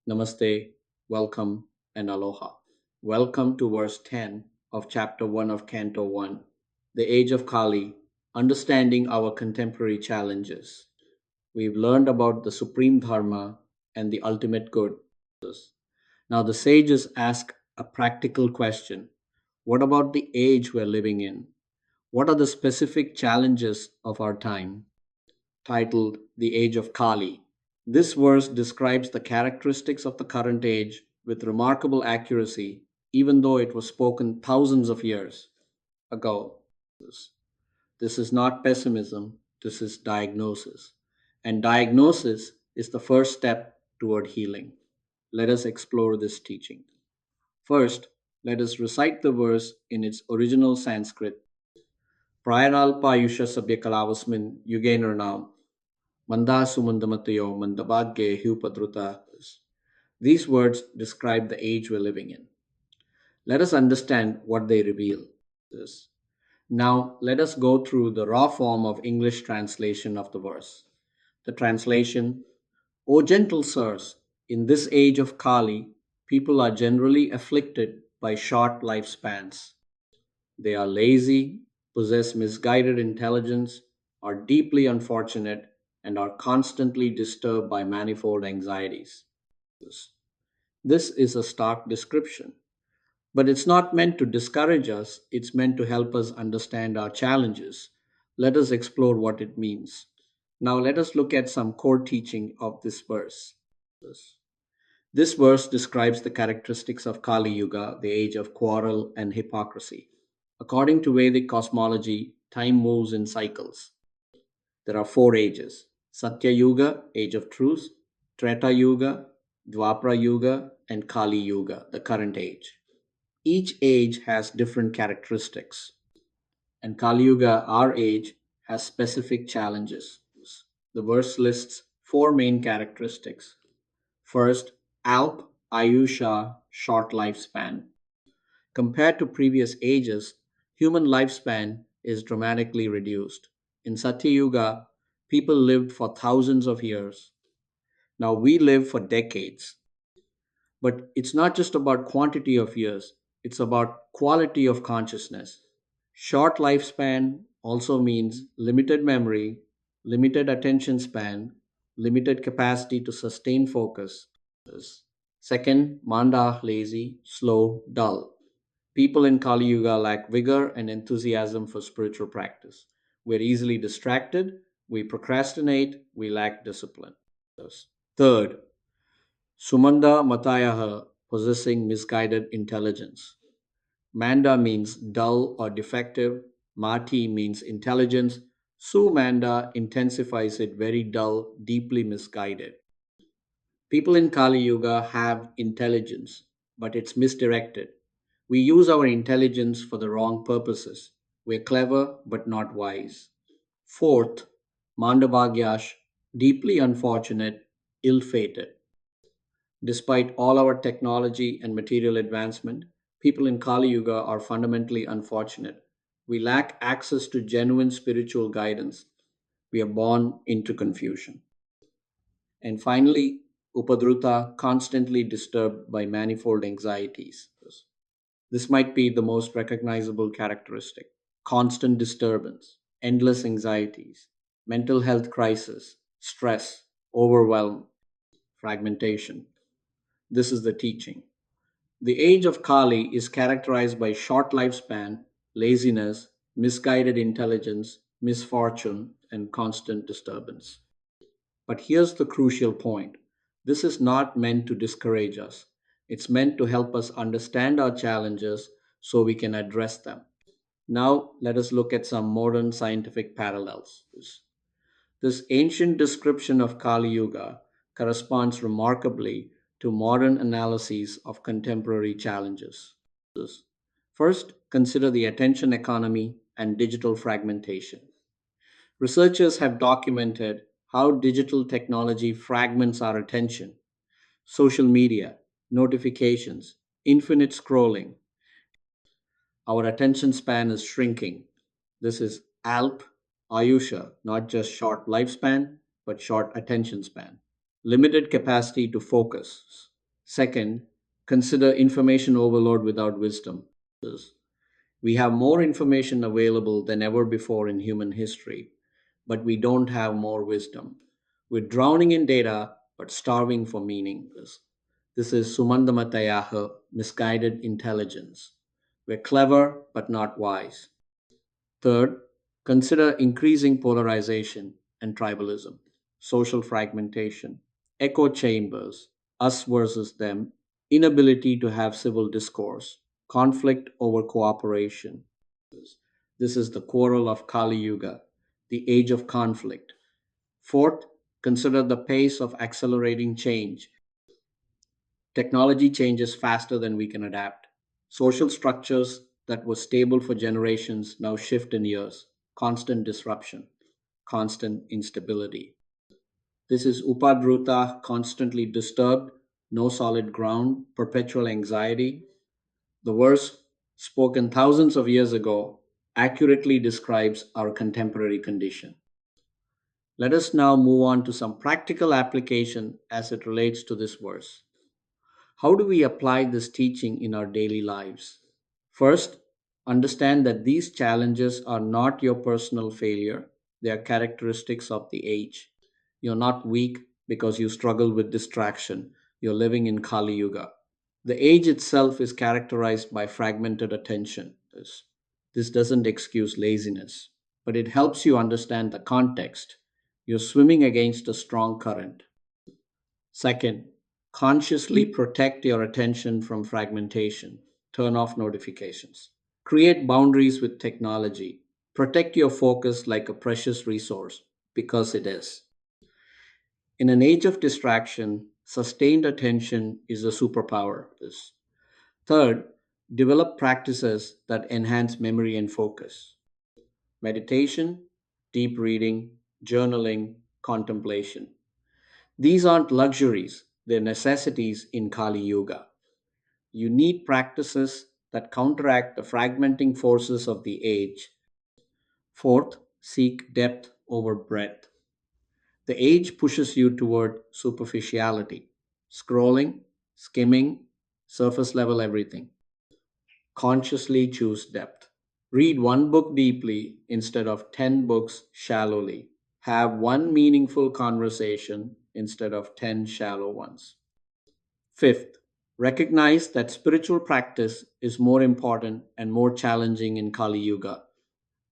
Namaste, welcome, and aloha. Welcome to verse 10 of chapter 1 of Canto 1, The Age of Kali, Understanding Our Contemporary Challenges. We've learned about the supreme dharma and the ultimate good. Now, the sages ask a practical question. What about the age we're living in? What are the specific challenges of our time? Titled The Age of Kali. This verse describes the characteristics of the current age with remarkable accuracy, even though it was spoken thousands of years ago. This is not pessimism, this is diagnosis. And diagnosis is the first step toward healing. Let us explore this teaching. First, let us recite the verse in its original Sanskrit. Prayaralpayusha sabhyakalavasmin yugenarnam Mandasumandamatayo mandabhagye hupadruta. These words describe the age we're living in. Let us understand what they reveal. This. Now, let us go through the raw form of English translation of the verse. The translation: O gentle sirs, in this age of Kali, people are generally afflicted by short lifespans. They are lazy, possess misguided intelligence, are deeply unfortunate, and are constantly disturbed by manifold anxieties. This is a stark description, but it's not meant to discourage us, it's meant to help us understand our challenges. Let us explore what it means. Now, let us look at some core teaching of this verse. This verse describes the characteristics of Kali Yuga, the age of quarrel and hypocrisy. According to Vedic cosmology, time moves in cycles. There are four ages: Satya Yuga, age of truth; Treta Yuga, Dwapara Yuga, and Kali Yuga, the current age. Each age has different characteristics, and Kali Yuga, our age, has specific challenges. The verse lists four main characteristics. First, Alp Ayusha, short lifespan. Compared to previous ages, human lifespan is dramatically reduced. In Satya Yuga, people lived for thousands of years. Now we live for decades. But it's not just about quantity of years, it's about quality of consciousness. Short lifespan also means limited memory, limited attention span, limited capacity to sustain focus. Second, manda, lazy, slow, dull. People in Kali Yuga lack vigor and enthusiasm for spiritual practice. We're easily distracted, we procrastinate, we lack discipline. Third, Sumanda Matayaha, possessing misguided intelligence. Manda means dull or defective, Mati means intelligence, Sumanda intensifies it very dull, deeply misguided. People in Kali Yuga have intelligence, but it's misdirected. We use our intelligence for the wrong purposes. We're clever but not wise. Fourth, Mandavagyash, deeply unfortunate, ill fated. Despite all our technology and material advancement, people in Kali Yuga are fundamentally unfortunate. We lack access to genuine spiritual guidance. We are born into confusion. And finally, Upadruta, constantly disturbed by manifold anxieties. This might be the most recognizable characteristic: constant disturbance, endless anxieties, mental health crisis, stress, overwhelm, fragmentation. This is the teaching. The age of Kali is characterized by short lifespan, laziness, misguided intelligence, misfortune, and constant disturbance. But here's the crucial point: this is not meant to discourage us, it's meant to help us understand our challenges so we can address them. Now, let us look at some modern scientific parallels. This ancient description of Kali Yuga corresponds remarkably to modern analyses of contemporary challenges. First, consider the attention economy and digital fragmentation. Researchers have documented how digital technology fragments our attention. Social media, notifications, infinite scrolling. Our attention span is shrinking. This is ALP, Ayusha, not just short lifespan, but short attention span. Limited capacity to focus. Second, consider information overload without wisdom. We have more information available than ever before in human history, but we don't have more wisdom. We're drowning in data, but starving for meaning. This is Sumandamatayaha, misguided intelligence. We're clever, but not wise. Third, consider increasing polarization and tribalism, social fragmentation, echo chambers, us versus them, inability to have civil discourse, conflict over cooperation. This is the quarrel of Kali Yuga, the age of conflict. Fourth, consider the pace of accelerating change. Technology changes faster than we can adapt. Social structures that were stable for generations now shift in years. Constant disruption, constant instability. This is Upadruta, constantly disturbed, no solid ground, perpetual anxiety. The verse, spoken thousands of years ago, accurately describes our contemporary condition. Let us now move on to some practical application as it relates to this verse. How do we apply this teaching in our daily lives? First, understand that these challenges are not your personal failure, they are characteristics of the age. You're not weak because you struggle with distraction, you're living in Kali Yuga. The age itself is characterized by fragmented attention. This doesn't excuse laziness, but it helps you understand the context. You're swimming against a strong current. Second, consciously protect your attention from fragmentation. Turn off notifications. Create boundaries with technology. Protect your focus like a precious resource because it is. In an age of distraction, sustained attention is a superpower. Third, develop practices that enhance memory and focus. Meditation, deep reading, journaling, contemplation. These aren't luxuries, they're necessities in Kali Yuga. You need practices that counteract the fragmenting forces of the age. Fourth, seek depth over breadth. The age pushes you toward superficiality, scrolling, skimming, surface level everything. Consciously choose depth. Read one book deeply instead of 10 books shallowly. Have one meaningful conversation instead of 10 shallow ones. Fifth, recognize that spiritual practice is more important and more challenging in Kali Yuga.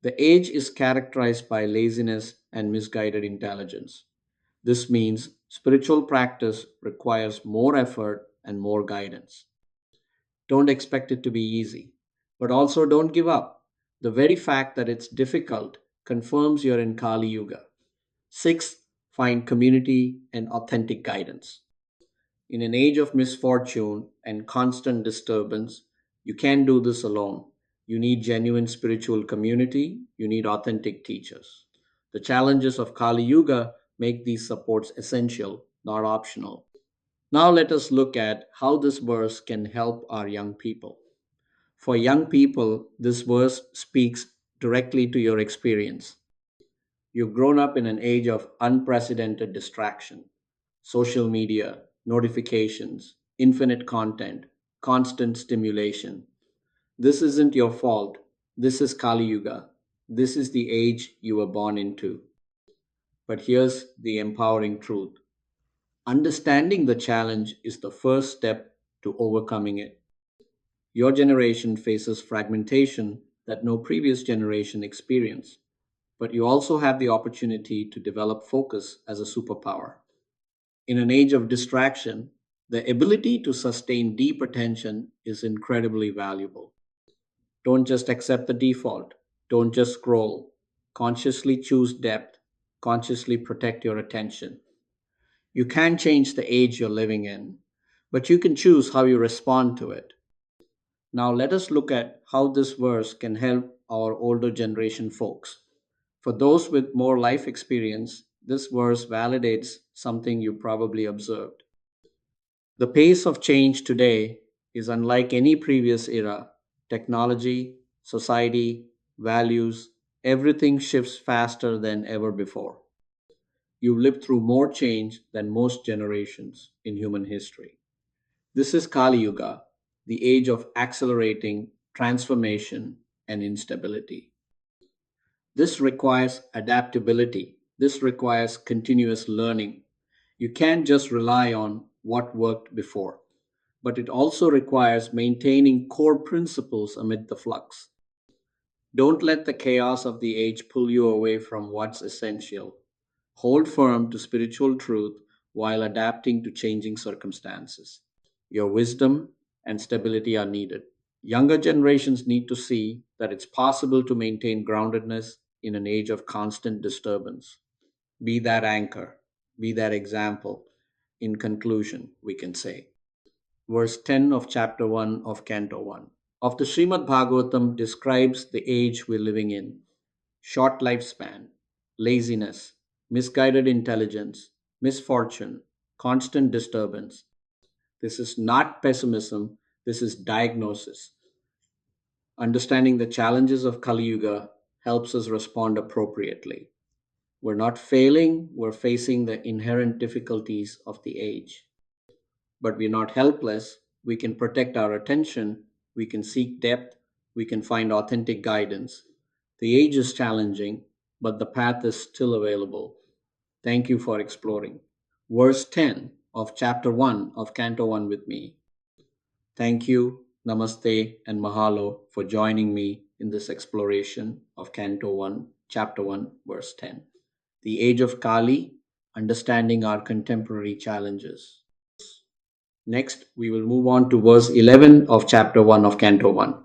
The age is characterized by laziness and misguided intelligence. This means spiritual practice requires more effort and more guidance. Don't expect it to be easy, but also don't give up. The very fact that it's difficult confirms you're in Kali Yuga. Sixth, find community and authentic guidance. In an age of misfortune and constant disturbance, you can't do this alone. You need genuine spiritual community, you need authentic teachers. The challenges of Kali Yuga make these supports essential, not optional. Now let us look at how this verse can help our young people. For young people, this verse speaks directly to your experience. You've grown up in an age of unprecedented distraction, social media, notifications, infinite content, constant stimulation. This isn't your fault. This is Kali Yuga. This is the age you were born into. But here's the empowering truth: understanding the challenge is the first step to overcoming it. Your generation faces fragmentation that no previous generation experienced, but you also have the opportunity to develop focus as a superpower. In an age of distraction, the ability to sustain deep attention is incredibly valuable. Don't just accept the default, don't just scroll. Consciously choose depth, consciously protect your attention. You can't change the age you're living in, but you can choose how you respond to it. Now, let us look at how this verse can help our older generation folks. For those with more life experience, this verse validates something you probably observed. The pace of change today is unlike any previous era. Technology, society, values, everything shifts faster than ever before. You've lived through more change than most generations in human history. This is Kali Yuga, the age of accelerating transformation and instability. This requires adaptability. This requires continuous learning. You can't just rely on what worked before, but it also requires maintaining core principles amid the flux. Don't let the chaos of the age pull you away from what's essential. Hold firm to spiritual truth while adapting to changing circumstances. Your wisdom and stability are needed. Younger generations need to see that it's possible to maintain groundedness in an age of constant disturbance. Be that anchor, be that example. In conclusion, we can say. Verse 10 of chapter 1 of Canto 1 of the Srimad Bhagavatam describes the age we're living in: short lifespan, laziness, misguided intelligence, misfortune, constant disturbance. This is not pessimism, this is diagnosis. Understanding the challenges of Kali Yuga helps us respond appropriately. We're not failing, we're facing the inherent difficulties of the age. But we're not helpless. We can protect our attention, we can seek depth, we can find authentic guidance. The age is challenging, but the path is still available. Thank you for exploring. Verse 10 of chapter 1 of Canto 1 with me. Thank you, Namaste, and Mahalo for joining me in this exploration of Canto 1, chapter 1, verse 10. The Age of Kali, Understanding Our Contemporary Challenges. Next, we will move on to verse 11 of chapter 1 of Canto 1.